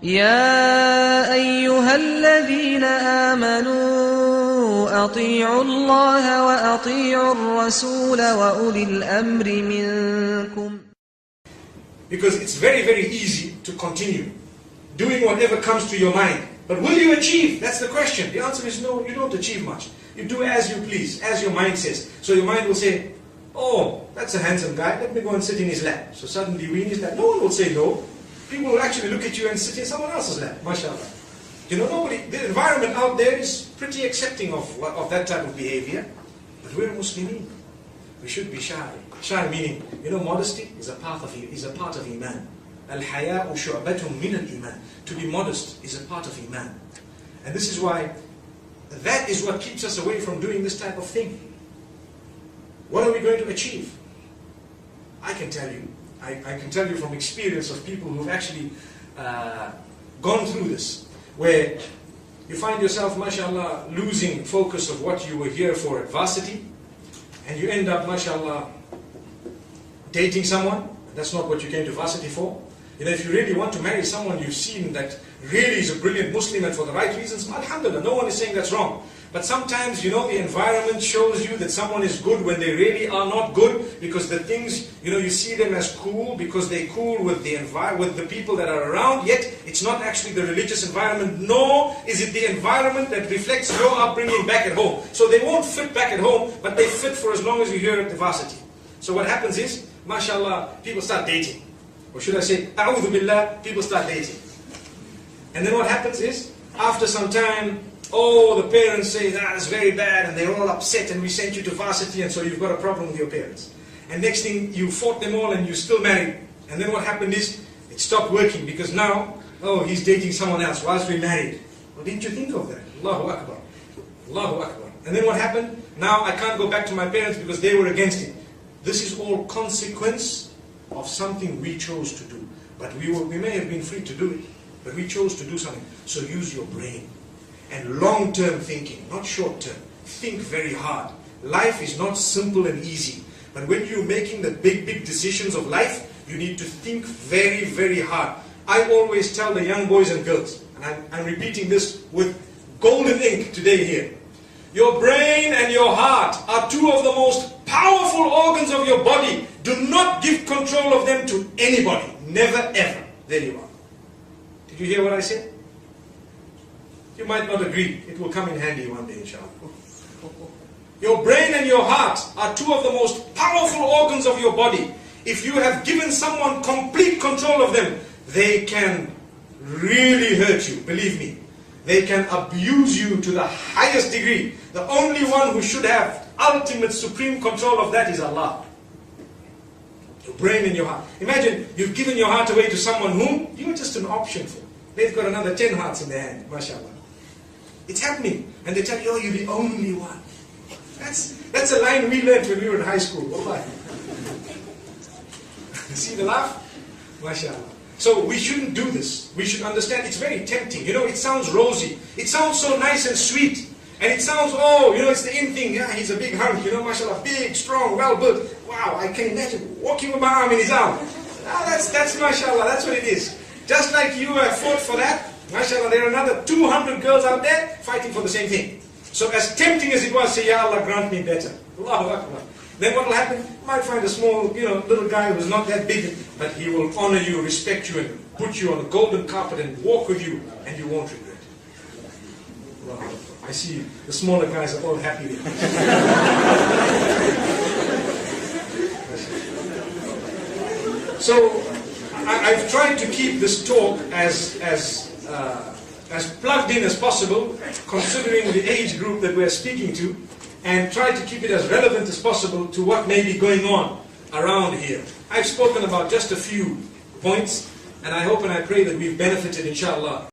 يا أيها الذين آمنوا أطيعوا الله وأطيعوا الرسول وأولي الأمر منكم. Because it's very, very easy to continue doing whatever comes to your mind. But will you achieve? That's the question. The answer is no, you don't achieve much. You do as you please, as your mind says. So your mind will say, oh, that's a handsome guy, let me go and sit in his lap. So suddenly you in his lap. No one will say no. People will actually look at you and sit in someone else's lap, mashallah. You know, the environment out there is pretty accepting of that type of behavior. But we're Muslimin. We should be shy. Shy meaning, modesty is a part of Iman. Al-haya'u shu'batun min al-iman. To be modest is a part of Iman. And this is why, that is what keeps us away from doing this type of thing. What are we going to achieve? I can tell you. I can tell you from experience of people who've actually gone through this, where you find yourself, mashallah, losing focus of what you were here for at varsity, and you end up, mashallah, dating someone. That's not what you came to varsity for. If you really want to marry someone you've seen that really is a brilliant Muslim and for the right reasons, alhamdulillah, no one is saying that's wrong. But sometimes, the environment shows you that someone is good when they really are not good, because the things, you see them as cool because they're cool with the people that are around, yet it's not actually the religious environment, nor is it the environment that reflects your upbringing back at home. So they won't fit back at home, but they fit for as long as you're here at the varsity. So what happens is, mashallah, people start dating. Or should I say, a'udhu billah, people start dating. And then what happens is, after some time, the parents say, that's very bad, and they're all upset, and we sent you to varsity, and so you've got a problem with your parents. And next thing, you fought them all, and you're still married. And then what happened is, it stopped working, because now, he's dating someone else whilst we're married. Well, didn't you think of that? Allahu Akbar. Allahu Akbar. And then what happened? Now I can't go back to my parents because they were against it. This is all consequence of something we chose to do. But we may have been free to do it, but we chose to do something. So use your brain. And long-term thinking, not short-term. Think very hard. Life is not simple and easy. But when you're making the big, big decisions of life, you need to think very, very hard. I always tell the young boys and girls, and I'm repeating this with golden ink today here. Your brain and your heart are two of the most powerful organs of your body. Do not give control of them to anybody. Never ever. There you are. Did you hear what I said? You might not agree. It will come in handy one day, inshallah. Your brain and your heart are two of the most powerful organs of your body. If you have given someone complete control of them, they can really hurt you, believe me. They can abuse you to the highest degree. The only one who should have ultimate supreme control of that is Allah. Your brain and your heart. Imagine you've given your heart away to someone whom you're just an option for. They've got another 10 hearts in their hand, mashallah. It's happening. And they tell you, you're the only one. That's a line we learned when we were in high school. Wallahi. See the laugh? MashaAllah. So we shouldn't do this. We should understand it's very tempting. It sounds rosy. It sounds so nice and sweet. And it sounds, it's the in thing. Yeah, he's a big hunk, mashallah, big, strong, well built. Wow, I can imagine walking with my arm in his arm. That's mashallah, that's what it is. Just like you have fought for that, mashallah, there are another 200 girls out there fighting for the same thing. So as tempting as it was, say, Ya Allah, grant me better. Allahu Akbar. Then what will happen? You might find a small, little guy who's not that big, but he will honor you, respect you, and put you on a golden carpet and walk with you, and you won't regret it. Allahu Akbar. I see the smaller guys are all happy with me. So I've tried to keep this talk as plugged in as possible, considering the age group that we're speaking to, and try to keep it as relevant as possible to what may be going on around here. I've spoken about just a few points, and I hope and I pray that we've benefited, inshallah.